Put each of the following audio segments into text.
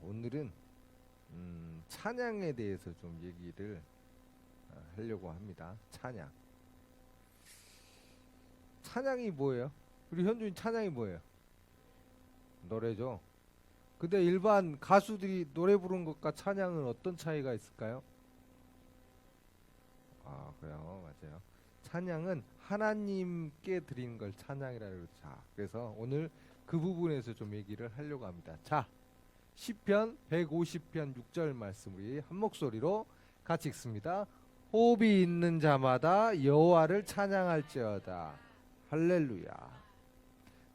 오늘은 찬양에 대해서 좀 얘기를 하려고 합니다. 찬양이 뭐예요? 우리 현주인 찬양이 뭐예요? 노래죠. 근데 일반 가수들이 노래 부르는 것과 찬양은 어떤 차이가 있을까요? 아, 그래요. 맞아요. 찬양은 하나님께 드리는 걸 찬양이라고 그러죠. 자, 그래서 오늘 그 부분에서 좀 얘기를 하려고 합니다. 자, 시편 150편 6절 말씀 우리 한 목소리로 같이 읽습니다. 호흡이 있는 자마다 여호와를 찬양할지어다. 할렐루야.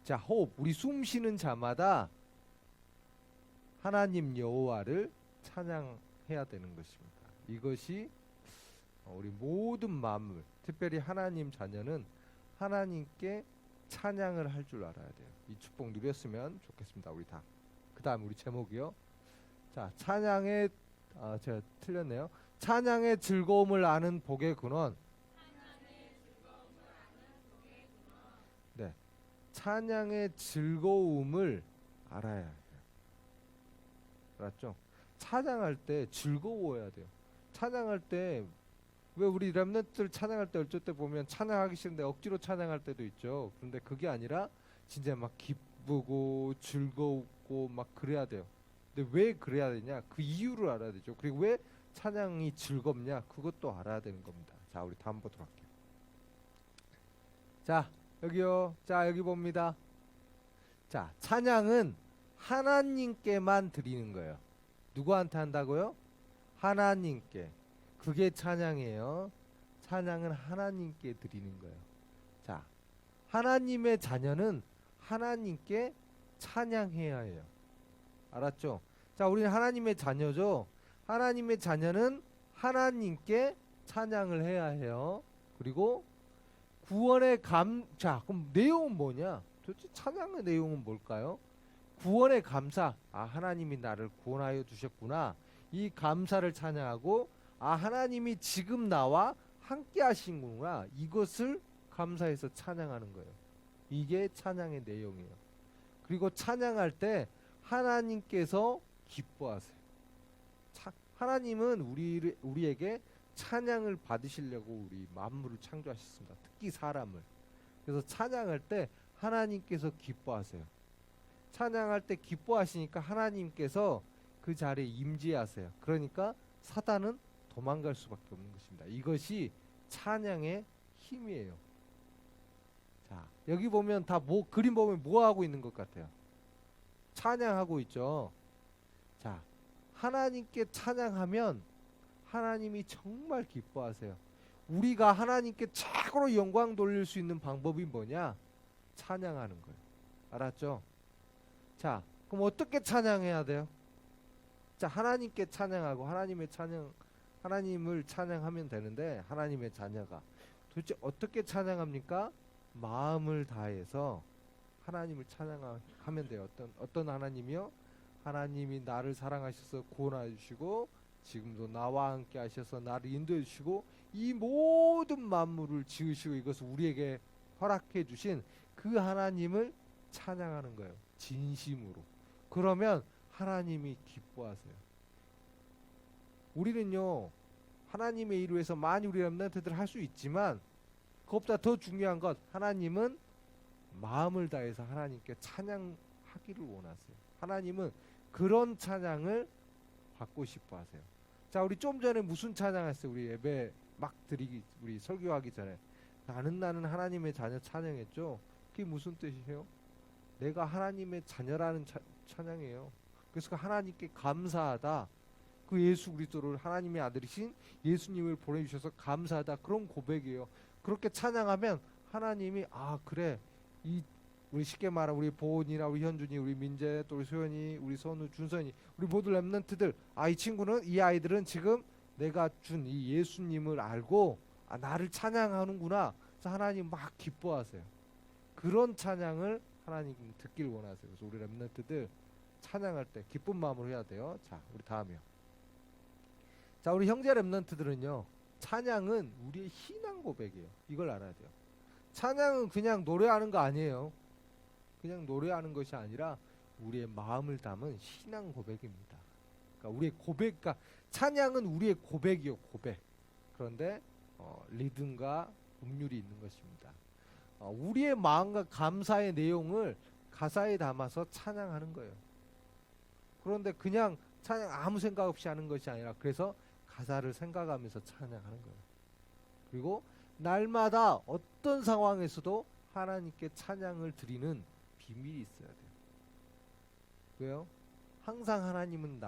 자, 호흡, 우리 숨 쉬는 자마다 하나님 여호와를 찬양해야 되는 것입니다. 이것이 우리 모든 만물, 특별히 하나님 자녀는 하나님께 찬양을 할 줄 알아야 돼요. 이 축복 누렸으면 좋겠습니다. 우리 다. 그 다음 우리 제목이요. 자, 찬양의 제가 틀렸네요. 찬양의 즐거움을 아는 복의 근원. 네, 찬양의 즐거움을 알아야 해요. 알았죠? 찬양할 때 즐거워야 돼요. 찬양할 때 왜 우리 렘넌트들 찬양할 때 어쩔 때 보면 찬양하기 싫은데 억지로 찬양할 때도 있죠. 그런데 그게 아니라 진짜 막 기쁘고 즐겁고 막 그래야 돼요. 근데 왜 그래야 되냐? 그 이유를 알아야 되죠. 그리고 왜 찬양이 즐겁냐? 그것도 알아야 되는 겁니다. 자, 우리 다음 보도록 할게요. 자, 여기요. 자, 여기 봅니다. 자, 찬양은 하나님께만 드리는 거예요. 누구한테 한다고요? 하나님께. 그게 찬양이에요. 찬양은 하나님께 드리는 거예요. 자, 하나님의 자녀는 하나님께 찬양해야 해요. 알았죠? 자, 우리는 하나님의 자녀죠. 하나님의 자녀는 하나님께 찬양을 해야 해요. 그리고 구원의 자, 그럼 내용은 뭐냐? 도대체 찬양의 내용은 뭘까요? 구원의 감사. 아, 하나님이 나를 구원하여 주셨구나. 이 감사를 찬양하고, 아, 하나님이 지금 나와 함께 하신구나. 이것을 감사해서 찬양하는 거예요. 이게 찬양의 내용이에요. 그리고 찬양할 때 하나님께서 기뻐하세요. 하나님은 우리에게 찬양을 받으시려고 우리 만물을 창조하셨습니다. 특히 사람을. 그래서 찬양할 때 하나님께서 기뻐하세요. 찬양할 때 기뻐하시니까 하나님께서 그 자리에 임재하세요. 그러니까 사단은 도망갈 수밖에 없는 것입니다. 이것이 찬양의 힘이에요. 자, 여기 보면 다 그림 보면 뭐 하고 있는 것 같아요? 찬양하고 있죠. 자, 하나님께 찬양하면 하나님이 정말 기뻐하세요. 우리가 하나님께 최고로 영광 돌릴 수 있는 방법이 뭐냐? 찬양하는 거예요. 알았죠? 자, 그럼 어떻게 찬양해야 돼요? 자, 하나님께 찬양하고 하나님을 찬양하면 되는데, 하나님의 자녀가 도대체 어떻게 찬양합니까? 마음을 다해서 하나님을 찬양하면 돼요. 어떤 하나님이요? 하나님이 나를 사랑하셔서 구원해 주시고 지금도 나와 함께 하셔서 나를 인도해 주시고 이 모든 만물을 지으시고 이것을 우리에게 허락해 주신 그 하나님을 찬양하는 거예요. 진심으로. 그러면 하나님이 기뻐하세요. 우리는요, 하나님의 일을 위해서 많이 우리 렘넌트들 할 수 있지만 그것보다 더 중요한 것, 하나님은 마음을 다해서 하나님께 찬양하기를 원하세요. 하나님은 그런 찬양을 받고 싶어 하세요. 자, 우리 좀 전에 무슨 찬양했어요? 우리 예배 막 우리 설교하기 전에 나는 하나님의 자녀 찬양했죠. 그게 무슨 뜻이에요? 내가 하나님의 자녀라는 찬양이에요. 그래서 하나님께 감사하다. 그 예수 그리스도를 하나님의 아들이신 예수님을 보내주셔서 감사하다. 그런 고백이에요. 그렇게 찬양하면 하나님이 그래, 우리 쉽게 말하면 우리 보은이나 우리 현준이, 우리 민재, 또 우리 소연이, 우리 선우, 준선이, 우리 모두 렘넌트들, 이 아이들은 지금 내가 준 이 예수님을 알고 나를 찬양하는구나. 그래서 하나님 막 기뻐하세요. 그런 찬양을 하나님 듣길 원하세요. 그래서 우리 렘넌트들 찬양할 때 기쁜 마음으로 해야 돼요. 자, 우리 다음이요. 자, 우리 형제 렘넌트들은요, 찬양은 우리의 신앙 고백이에요. 이걸 알아야 돼요. 찬양은 그냥 노래하는 거 아니에요. 그냥 노래하는 것이 아니라 우리의 마음을 담은 신앙 고백입니다. 그러니까 우리의 고백, 그러니까 찬양은 우리의 고백이요, 고백. 그런데 리듬과 음률이 있는 것입니다. 우리의 마음과 감사의 내용을 가사에 담아서 찬양하는 거예요. 그런데 그냥 찬양 아무 생각 없이 하는 것이 아니라 그래서 가사를 생각하면서 찬양하는 거예요. 그리고 날마다 어떤 상황에서도 하나님께 찬양을 드리는 비밀이 있어야 돼요. 왜요? 항상 하나님은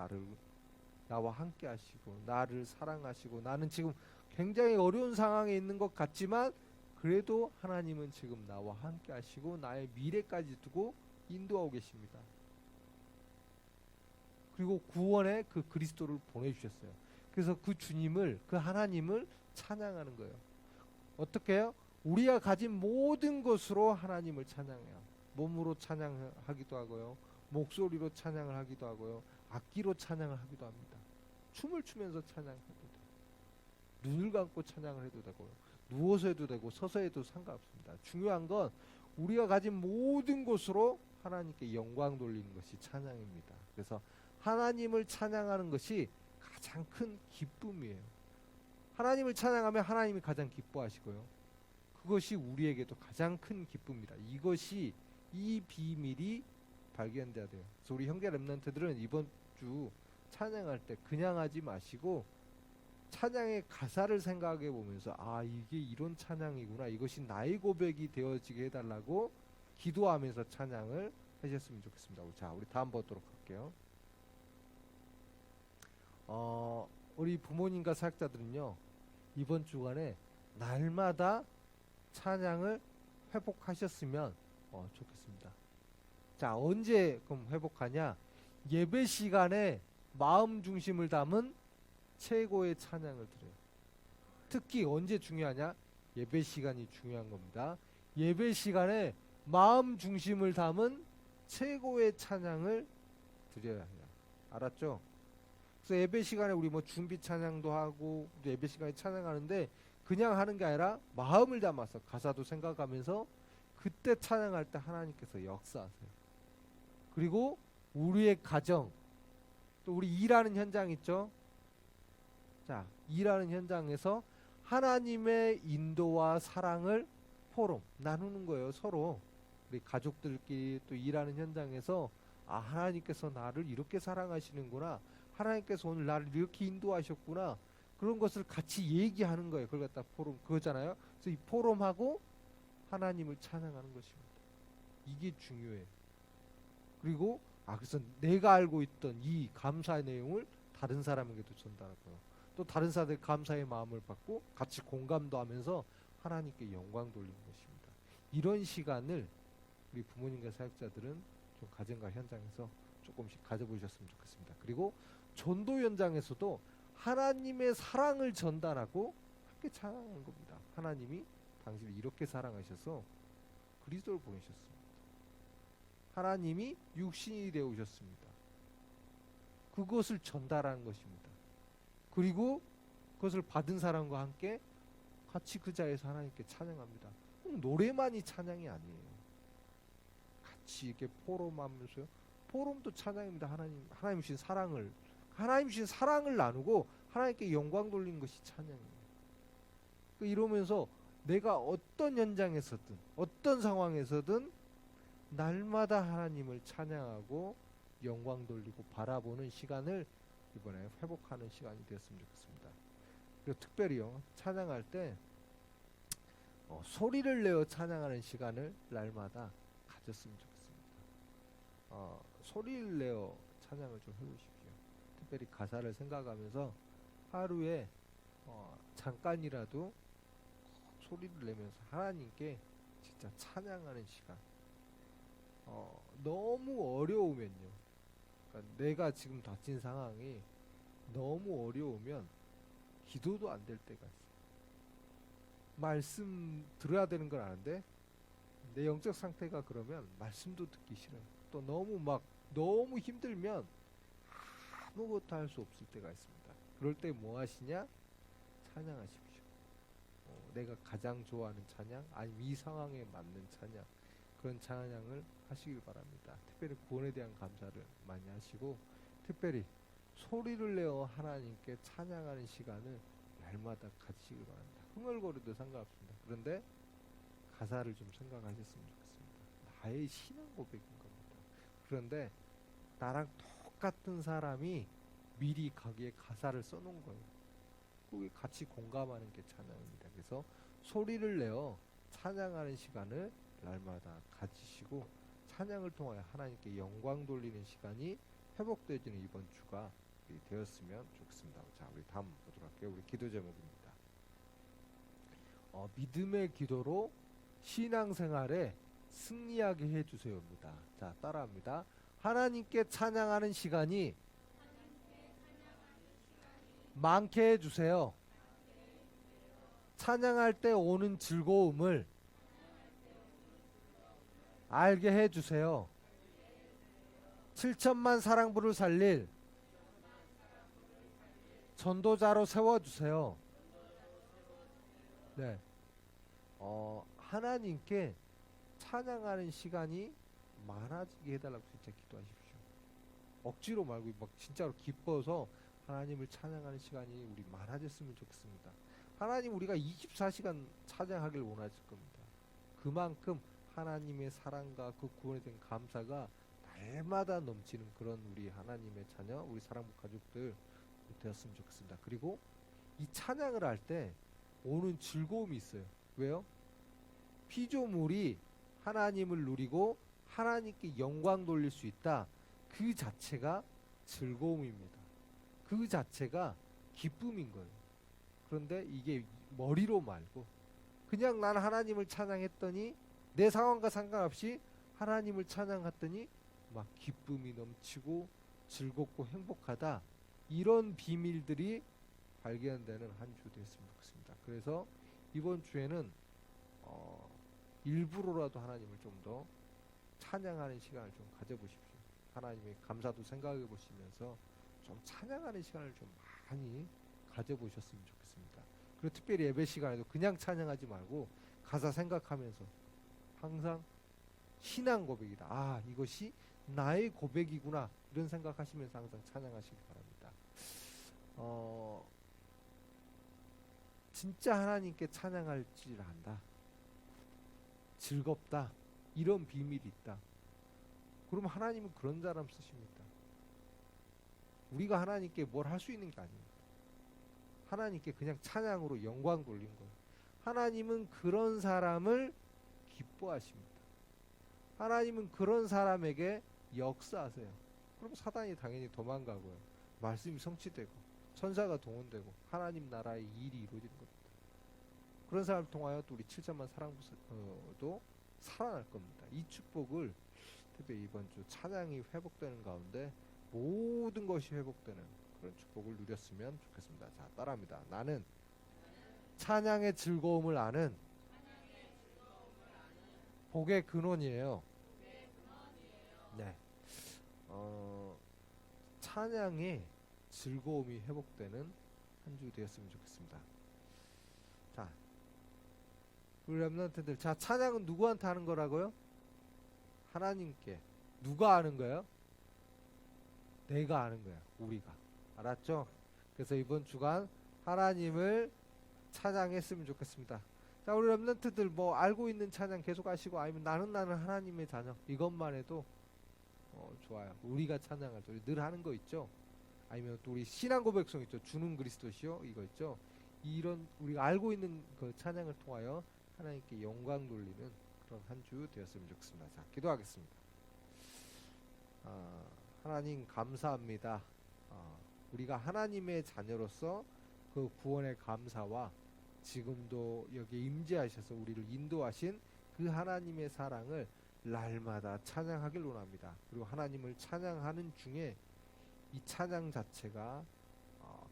나와 함께 하시고 나를 사랑하시고 나는 지금 굉장히 어려운 상황에 있는 것 같지만 그래도 하나님은 지금 나와 함께 하시고 나의 미래까지 두고 인도하고 계십니다. 그리고 구원의 그 그리스도를 보내주셨어요. 그래서 그 주님을, 그 하나님을 찬양하는 거예요. 어떻게 해요? 우리가 가진 모든 것으로 하나님을 찬양해요. 몸으로 찬양하기도 하고요. 목소리로 찬양을 하기도 하고요. 악기로 찬양을 하기도 합니다. 춤을 추면서 찬양해도 돼요. 눈을 감고 찬양을 해도 되고요. 누워서 해도 되고 서서 해도 상관없습니다. 중요한 건 우리가 가진 모든 것으로 하나님께 영광 돌리는 것이 찬양입니다. 그래서 하나님을 찬양하는 것이 가장 큰 기쁨이에요. 하나님을 찬양하면 하나님이 가장 기뻐하시고요. 그것이 우리에게도 가장 큰 기쁨이다. 이 비밀이 발견돼야 돼요. 그래서 우리 형제 렘넌트들은 이번 주 찬양할 때 그냥 하지 마시고 찬양의 가사를 생각해 보면서 이게 이런 찬양이구나. 이것이 나의 고백이 되어지게 해달라고 기도하면서 찬양을 하셨으면 좋겠습니다. 자, 우리 다음 보도록 할게요. 우리 부모님과 사역자들은요 이번 주간에 날마다 찬양을 회복하셨으면 좋겠습니다. 자, 언제 그럼 회복하냐? 예배 시간에 마음 중심을 담은 최고의 찬양을 드려요. 특히 언제 중요하냐? 예배 시간이 중요한 겁니다. 예배 시간에 마음 중심을 담은 최고의 찬양을 드려야 해요. 알았죠? 그래서 예배 시간에 우리 준비 찬양도 하고 예배 시간에 찬양하는데 그냥 하는 게 아니라 마음을 담아서 가사도 생각하면서 그때 찬양할 때 하나님께서 역사하세요. 그리고 우리의 가정, 또 우리 일하는 현장 있죠? 자, 일하는 현장에서 하나님의 인도와 사랑을 나누는 거예요. 서로 우리 가족들끼리 또 일하는 현장에서 하나님께서 나를 이렇게 사랑하시는구나, 하나님께서 오늘 나를 이렇게 인도하셨구나, 그런 것을 같이 얘기하는 거예요. 그걸 갖다 그거잖아요. 그래서 이 포럼하고 하나님을 찬양하는 것입니다. 이게 중요해요. 그리고 그래서 내가 알고 있던 이 감사의 내용을 다른 사람에게도 전달하고요. 또 다른 사람들 감사의 마음을 받고 같이 공감도 하면서 하나님께 영광 돌리는 것입니다. 이런 시간을 우리 부모님과 사역자들은 좀 가정과 현장에서 조금씩 가져보셨으면 좋겠습니다. 그리고 전도 현장에서도 하나님의 사랑을 전달하고 함께 찬양하는 겁니다. 하나님이 당신을 이렇게 사랑하셔서 그리스도를 보내셨습니다. 하나님이 육신이 되어 오셨습니다. 그것을 전달하는 것입니다. 그리고 그것을 받은 사람과 함께 같이 그 자리에서 하나님께 찬양합니다. 노래만이 찬양이 아니에요. 같이 이렇게 포럼하면서요. 포럼도 찬양입니다. 하나님 주신 사랑을 나누고 하나님께 영광 돌리는 것이 찬양이에요. 이러면서 내가 어떤 현장에서든 어떤 상황에서든 날마다 하나님을 찬양하고 영광 돌리고 바라보는 시간을 이번에 회복하는 시간이 되었으면 좋겠습니다. 그리고 특별히요, 찬양할 때 소리를 내어 찬양하는 시간을 날마다 가졌으면 좋겠습니다. 소리를 내어 찬양을 좀 해보십시오. 특별히 가사를 생각하면서 하루에 잠깐이라도 소리를 내면서 하나님께 진짜 찬양하는 시간. 너무 어려우면요, 그러니까 내가 지금 닥친 상황이 너무 어려우면 기도도 안 될 때가 있어요. 말씀 들어야 되는 걸 아는데 내 영적 상태가 그러면 말씀도 듣기 싫어요. 또 너무 힘들면 아무것도 할 수 없을 때가 있습니다. 그럴 때 뭐 하시냐? 찬양하십시오. 내가 가장 좋아하는 찬양, 아니면 이 상황에 맞는 찬양, 그런 찬양을 하시길 바랍니다. 특별히 구원에 대한 감사를 많이 하시고, 특별히 소리를 내어 하나님께 찬양하는 시간을 날마다 가지시길 바랍니다. 흥얼거려도 상관없습니다. 그런데 가사를 좀 생각하셨으면 좋겠습니다. 나의 신앙 고백인 겁니다. 그런데 나랑 똑같은 사람이 미리 거기에 가사를 써놓은 거예요. 거기 같이 공감하는 게 찬양입니다. 그래서 소리를 내어 찬양하는 시간을 날마다 가지시고, 찬양을 통하여 하나님께 영광 돌리는 시간이 회복되어지는 이번 주가 되었으면 좋겠습니다. 자, 우리 다음 보도록 할게요. 우리 기도 제목입니다. 믿음의 기도로 신앙생활에 승리하게 해주세요입니다. 자, 따라합니다. 하나님께 찬양하는 시간이 많게 해주세요. 찬양할 때 오는 즐거움을 알게 해주세요. 7천만 사랑부를 살릴 전도자로 세워주세요. 네. 하나님께 찬양하는 시간이 많아지게 해달라고 진짜 기도하십시오. 억지로 말고 막 진짜로 기뻐서 하나님을 찬양하는 시간이 우리 많아졌으면 좋겠습니다. 하나님 우리가 24시간 찬양하길 원하실 겁니다. 그만큼 하나님의 사랑과 그 구원에 대한 감사가 날마다 넘치는 그런 우리 하나님의 자녀, 우리 사랑부 가족들 되었으면 좋겠습니다. 그리고 이 찬양을 할 때 오는 즐거움이 있어요. 왜요? 피조물이 하나님을 누리고 하나님께 영광 돌릴 수 있다. 그 자체가 즐거움입니다. 그 자체가 기쁨인 거예요. 그런데 이게 머리로 말고 그냥 난 하나님을 찬양했더니 내 상황과 상관없이 하나님을 찬양했더니 막 기쁨이 넘치고 즐겁고 행복하다. 이런 비밀들이 발견되는 한 주 됐으면 좋겠습니다. 그래서 이번 주에는 일부러라도 하나님을 좀 더 찬양하는 시간을 좀 가져보십시오. 하나님의 감사도 생각해 보시면서 좀 찬양하는 시간을 좀 많이 가져보셨으면 좋겠습니다. 그리고 특별히 예배 시간에도 그냥 찬양하지 말고 가사 생각하면서 항상 신앙 고백이다. 아, 이것이 나의 고백이구나. 이런 생각하시면서 항상 찬양하시기 바랍니다. 진짜 하나님께 찬양할 줄 안다. 즐겁다. 이런 비밀이 있다. 그럼 하나님은 그런 사람 쓰십니다. 우리가 하나님께 뭘 할 수 있는 게 아닙니다. 하나님께 그냥 찬양으로 영광 돌린 거예요. 하나님은 그런 사람을 기뻐하십니다. 하나님은 그런 사람에게 역사하세요. 그럼 사단이 당연히 도망가고요. 말씀이 성취되고 천사가 동원되고 하나님 나라의 일이 이루어지는 겁니다. 그런 사람을 통하여 또 우리 7천만 사랑부도 살아날 겁니다. 이 축복을 특별히 이번 주 찬양이 회복되는 가운데 모든 것이 회복되는 그런 축복을 누렸으면 좋겠습니다. 자, 따라합니다. 나는 찬양의 즐거움을 아는 복의 근원이에요. 네. 찬양의 즐거움이 회복되는 한 주 되었으면 좋겠습니다. 자, 우리 렘넌트들, 자, 찬양은 누구한테 하는 거라고요? 하나님께. 누가 아는 거예요? 내가 아는 거야. 우리가. 알았죠? 그래서 이번 주간 하나님을 찬양했으면 좋겠습니다. 자, 우리 렘넌트들 뭐 알고 있는 찬양 계속 하시고 아니면 나는 하나님의 자녀 이것만 해도 좋아요. 우리가 찬양할 때 늘 하는 거 있죠? 아니면 또 우리 신앙 고백성 있죠? 주는 그리스도시요 이거 있죠? 이런 우리가 알고 있는 그 찬양을 통하여 하나님께 영광 돌리는 그런 한 주 되었으면 좋겠습니다. 자, 기도하겠습니다. 하나님 감사합니다. 우리가 하나님의 자녀로서 그 구원의 감사와 지금도 여기 임재하셔서 우리를 인도하신 그 하나님의 사랑을 날마다 찬양하길 원합니다. 그리고 하나님을 찬양하는 중에 이 찬양 자체가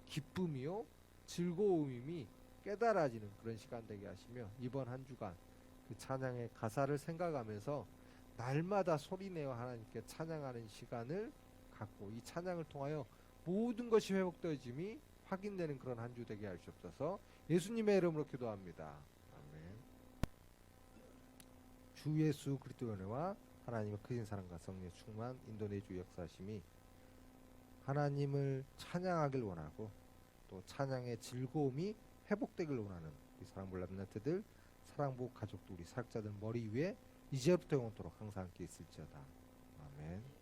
기쁨이요 즐거움이 깨달아지는 그런 시간 되게 하시며 이번 한 주간 그 찬양의 가사를 생각하면서 날마다 소리내어 하나님께 찬양하는 시간을 갖고 이 찬양을 통하여 모든 것이 회복되어짐이 확인되는 그런 한 주 되게 하시옵소서. 예수님의 이름으로 기도합니다. 아멘. 주 예수 그리스도의 은혜와 하나님의 크신 사랑과 성령의 충만 인도내 주 역사심이 하나님을 찬양하길 원하고 또 찬양의 즐거움이 회복되길 원하는 우리 사랑부 랩런트들, 사랑부 가족들, 우리 사역자들 머리 위에 이제부터 영원토록 항상 함께 있을지어다. 아멘.